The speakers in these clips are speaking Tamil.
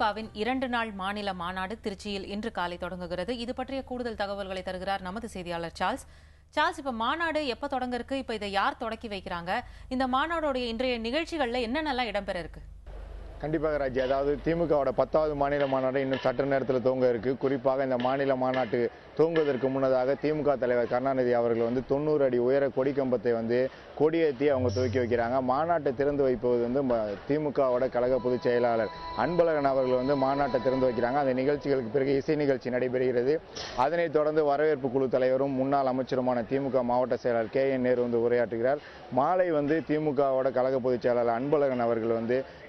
திமுகவின் 2 நாள் மாநில மாநாடு திருச்சியில் இன்று காலை தொடங்குகிறது. இது பற்றிய கூடுதல் தகவல்களை தருகிறார் நமது செய்தியாளர் சார்ல்ஸ். இப்ப மாநாடு எப்ப தொடங்க இருக்கு? இப்ப இதை யார் தொடக்கி வைக்கிறாங்க? இந்த மாநாடோடைய இன்றைய நிகழ்ச்சிகள்ல என்னென்னலாம் இடம்பெற இருக்கு? கண்டிப்பாக ராஜி, அதாவது திமுகவோட 10வது மாநில மாநாடு இன்னும் சற்று நேரத்தில் துவங்க இருக்கு. குறிப்பாக இந்த மாநில மாநாட்டு துவங்குவதற்கு முன்னதாக திமுக தலைவர் கருணாநிதி அவர்கள் 90 அடி உயர கொடி கம்பத்தை கொடியேற்றி அவங்க துவக்கி வைக்கிறாங்க. மாநாட்டை திறந்து வைப்பது திமுகவோட கழக பொதுச் செயலாளர் அன்பழகன் அவர்கள் மாநாட்டை திறந்து வைக்கிறாங்க. அந்த நிகழ்ச்சிகளுக்கு பிறகு இசை நிகழ்ச்சி நடைபெறுகிறது. அதனைத் தொடர்ந்து வரவேற்பு குழு தலைவரும் முன்னாள் அமைச்சருமான திமுக மாவட்ட செயலாளர் KN நேரு உரையாற்றுகிறார். மாலை திமுகவோட கழக பொதுச் செயலாளர் அன்பழகன் அவர்கள்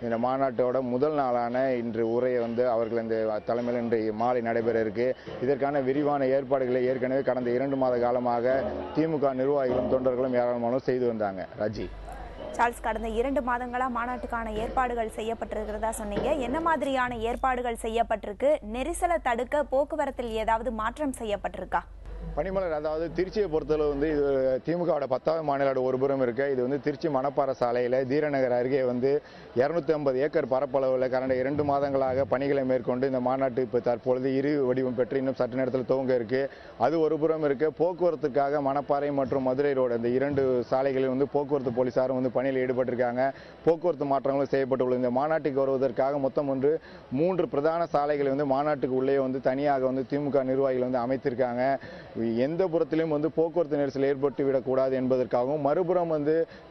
இந்த மாநாட்டோட முதல் நாளான இன்று உரையை அவர்கள் இந்த தலைமையில் இன்று மாலை நடைபெற இருக்கு. இதற்கான விரிவான ஏற்பாடுகளை ஏற்கனவே கடந்த 2 மாத காலமாக திமுக நிர்வாகிகளும் தொண்டர்களும் ஏராளமானோர் செய்து வந்தாங்க. ராஜி, சார்ல்ஸ், கடந்த 2 மாதங்களா மாநாட்டுக்கான ஏற்பாடுகள் செய்யப்பட்டிருக்கிறதா சொன்னீங்க. என்ன மாதிரியான ஏற்பாடுகள் செய்யப்பட்டிருக்கு? நெரிசலை தடுக்க போக்குவரத்தில் ஏதாவது மாற்றம் செய்யப்பட்டிருக்கா? பனிமலர், அதாவது திருச்சியை பொறுத்தளவு இது திமுகவோட 10வது மாநில ஒருபுறம் இருக்கு. இது திருச்சி மணப்பாறை சாலையில் தீரநகர் அருகே 250 ஏக்கர் பரப்பளவில் கடந்த 2 மாதங்களாக பணிகளை மேற்கொண்டு இந்த மாநாட்டு இப்போ தற்பொழுது இரு வடிவம் பெற்று இன்னும் சற்று நேரத்தில் துவங்க இருக்கு. அது ஒருபுறம் இருக்கு. போக்குவரத்துக்காக மணப்பாறை மற்றும் மதுரை ரோடு அந்த 2 சாலைகளில் போக்குவரத்து போலீசாரும் பணியில் ஈடுபட்டிருக்காங்க. போக்குவரத்து மாற்றங்களும் செய்யப்பட்டுள்ளது. இந்த மாநாட்டுக்கு வருவதற்காக மொத்தம் 3 பிரதான சாலைகளை மாநாட்டுக்கு உள்ளே தனியாக திமுக நிர்வாகிகள் அமைத்திருக்காங்க. எந்த புறத்திலும் போக்குவரத்து நெரிசல் ஏற்பட்டு விடக்கூடாது என்பதற்காகவும், மறுபுறம்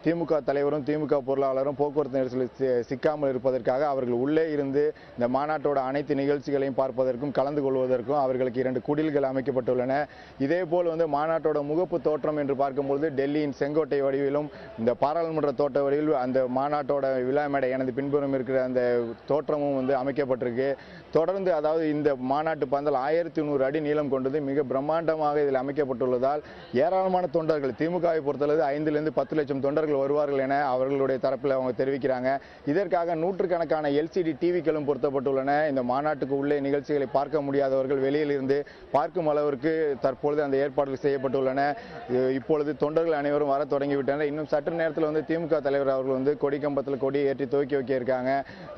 திமுக தலைவரும் திமுக பொருளாளரும் போக்குவரத்து நெரிசலில் சிக்காமல் இருப்பதற்காக அவர்கள் உள்ளே இருந்து இந்த மாநாட்டோட அனைத்து நிகழ்ச்சிகளையும் பார்ப்பதற்கும் கலந்து கொள்வதற்கும் அவர்களுக்கு 2 குடில்கள் அமைக்கப்பட்டுள்ளன. இதேபோல் மாநாட்டோட முகப்பு தோற்றம் என்று பார்க்கும்போது டெல்லியின் செங்கோட்டை வடிவிலும் இந்த பாராளுமன்ற தோட்ட வடிவில் அந்த மாநாட்டோட விழா மேடை எனது பின்புறம் இருக்கிற அந்த தோற்றமும் அமைக்கப்பட்டிருக்கு. தொடர்ந்து அதாவது இந்த மாநாட்டு பந்தல் 1100 அடி நீளம் கொண்டது. மிக பிரம்மாண்டமாக இதில் அமைக்கப்பட்டுள்ளதால் ஏராளமான தொண்டர்கள், திமுகவை பொறுத்தளவு 5 10 லட்சம் தொண்டர்கள் வருவார்கள் என அவர்களுடைய தரப்பில் அவங்க தெரிவிக்கிறாங்க. இதற்காக நூற்றுக்கணக்கான LCD டிவிக்களும் பொருத்தப்பட்டுள்ளன. இந்த மாநாட்டுக்கு உள்ளே நிகழ்ச்சிகளை பார்க்க முடியாதவர்கள் வெளியில் இருந்து பார்க்கும் அளவிற்கு தற்பொழுது அந்த ஏற்பாடுகள் செய்யப்பட்டுள்ளன. இப்பொழுது தொண்டர்கள் அனைவரும் வர தொடங்கிவிட்டனர். இன்னும் சற்று நேரத்தில் திமுக தலைவர் அவர்கள் கொடிக்கம்பத்தில் கொடியை ஏற்றி துவக்கி வைக்க இருக்காங்க.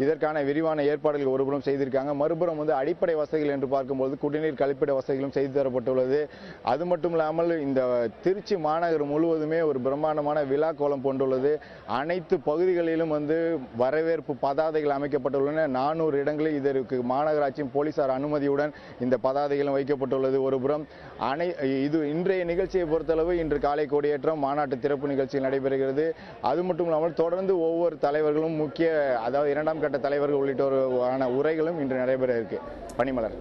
இதற்கான விரிவான ஏற்பாடுகள் ஒருபுறம் செய்திருக்காங்க. மறுபுறம் அடிப்படை வசதிகள் என்று பார்க்கும்போது குடிநீர் கழிப்பிட வசதிகளும் செய்து தரப்பட்டுள்ளது. அது மட்டும் இல்லாமல் இந்த திருச்சி மாநகர் முழுவதுமே ஒரு பிரம்மாண்டமான விழா கோலம் கொண்டுள்ளது. அனைத்து பகுதிகளிலும் வரவேற்பு பதாதைகள் அமைக்கப்பட்டுள்ளன. 400 இடங்களில் இதற்கு மாநகராட்சியும் போலீசார் அனுமதியுடன் இந்த பதாதைகளும் வைக்கப்பட்டுள்ளது. ஒருபுறம் இது இன்றைய நிகழ்ச்சியை பொறுத்தளவு இன்று காலை கொடியேற்றம், மாநாட்டு திறப்பு நிகழ்ச்சி நடைபெறுகிறது. அது மட்டும் இல்லாமல் தொடர்ந்து ஒவ்வொரு தலைவர்களும் முக்கிய, அதாவது 2ஆம் கட்ட தலைவர்கள் உள்ளிட்டோருக்கான உரைகளும் இன்று நடைபெற இருக்கு. பனிமலர்,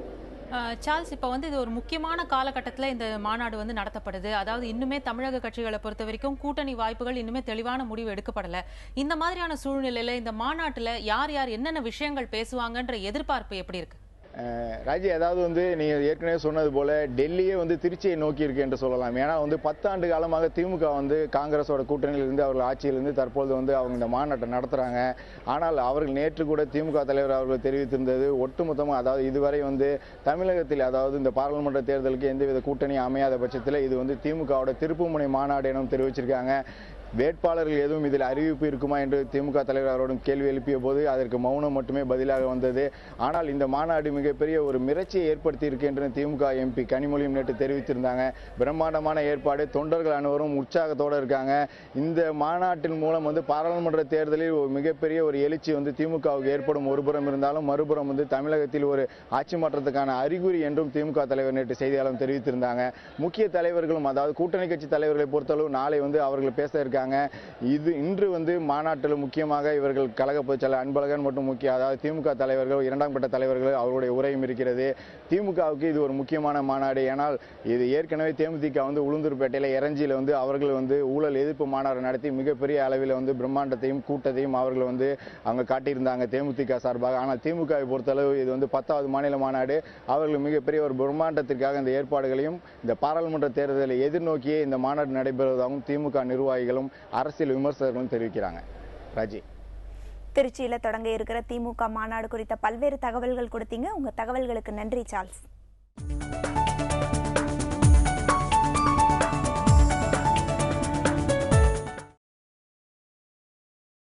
சார்ல்ஸ், இப்ப இது ஒரு முக்கியமான காலகட்டத்தில் இந்த மாநாடு நடத்தப்படுது. அதாவது இன்னுமே தமிழக கட்சிகளை பொறுத்த வரைக்கும் கூட்டணி வாய்ப்புகள் இன்னுமே தெளிவான முடிவு எடுக்கப்படல. இந்த மாதிரியான சூழ்நிலையில இந்த மாநாட்டுல யார் யார் என்னென்ன விஷயங்கள் பேசுவாங்கன்ற எதிர்பார்ப்பு எப்படி இருக்கு? ராஜி, அதாவது நீங்க ஏற்கனவே சொன்னது போல டெல்லியே திருச்சியை நோக்கி இருக்கு என்று சொல்லலாம். ஏன்னா 10 ஆண்டு காலமாக திமுக காங்கிரஸோட கூட்டணியிலிருந்து அவர்கள் ஆட்சியிலிருந்து தற்பொழுது அவங்க இந்த மாநாட்டை நடத்துறாங்க. ஆனால் அவர்கள் நேற்று கூட திமுக தலைவர் அவர்கள் தெரிவித்திருந்தது ஒட்டுமொத்தமாக, அதாவது இதுவரை தமிழகத்தில், அதாவது இந்த பாராளுமன்ற தேர்தலுக்கு எந்தவித கூட்டணி அமையாத பட்சத்தில் இது திமுகவோட திருப்புமுனை மாநாடு என தெரிவிச்சிருக்காங்க. வேட்பாளர்கள் எதுவும் இதில் அறிவிப்பு இருக்குமா என்று திமுக தலைவர் அவரோடும் கேள்வி எழுப்பிய போது அதற்கு மௌனம் மட்டுமே பதிலாக வந்தது. ஆனால் இந்த மாநாடு மிகப்பெரிய ஒரு மிரட்சியை ஏற்படுத்தி இருக்கு என்று திமுக MP கனிமொழியும் நேற்று தெரிவித்திருந்தாங்க. பிரம்மாண்டமான ஏற்பாடு, தொண்டர்கள் அனைவரும் உற்சாகத்தோடு இருக்காங்க. இந்த மாநாட்டின் மூலம் பாராளுமன்ற தேர்தலில் ஒரு மிகப்பெரிய ஒரு எழுச்சி திமுகவுக்கு ஏற்படும் ஒருபுறம் இருந்தாலும், மறுபுறம் தமிழகத்தில் ஒரு ஆட்சி மாற்றத்துக்கான அறிகுறி என்றும் திமுக தலைவர் நேற்று செய்தியாளரும் தெரிவித்திருந்தாங்க. முக்கிய தலைவர்களும், அதாவது கூட்டணி கட்சி தலைவர்களை பொறுத்தளவு நாளை அவர்கள் பேச இருக்காங்க. இது இன்று மாநாட்டில் முக்கியமாக இவர்கள் கழக பொதுச் செயலாளர் அன்பழகன் மற்றும் அதாவது திமுக தலைவர்கள், 2ஆம் கட்ட தலைவர்கள் அவருடைய உரையும் இருக்கிறது. திமுகவுக்கு இது ஒரு முக்கியமான மாநாடு. ஏனால் இது ஏற்கனவே தேமுதிக உளுந்தூர்பேட்டையில் இறஞ்சியில் அவர்கள் ஊழல் எதிர்ப்பு மாநாடு நடத்தி மிகப்பெரிய அளவில் பிரம்மாண்டத்தையும் கூட்டத்தையும் அவர்கள் அவங்க காட்டியிருந்தாங்க தேமுதிக சார்பாக. ஆனால் திமுகவை பொறுத்தளவு இது 10வது மாநில மாநாடு. அவர்கள் மிகப்பெரிய ஒரு பிரம்மாண்டத்திற்காக இந்த ஏற்பாடுகளையும் இந்த பாராளுமன்ற தேர்தலை எதிர்நோக்கியே இந்த மாநாடு நடைபெறுவதாகவும் திமுக நிர்வாகிகளும் அரசியல் விமர்சகர்களும் தெரிவிக்கிறாங்க. ராஜி, திருச்சியில தொடங்க இருக்கிற திமுக மாநாடு குறித்த பல்வேறு தகவல்கள் கொடுத்தீங்க. உங்க தகவல்களுக்கு நன்றி சார்ல்ஸ்.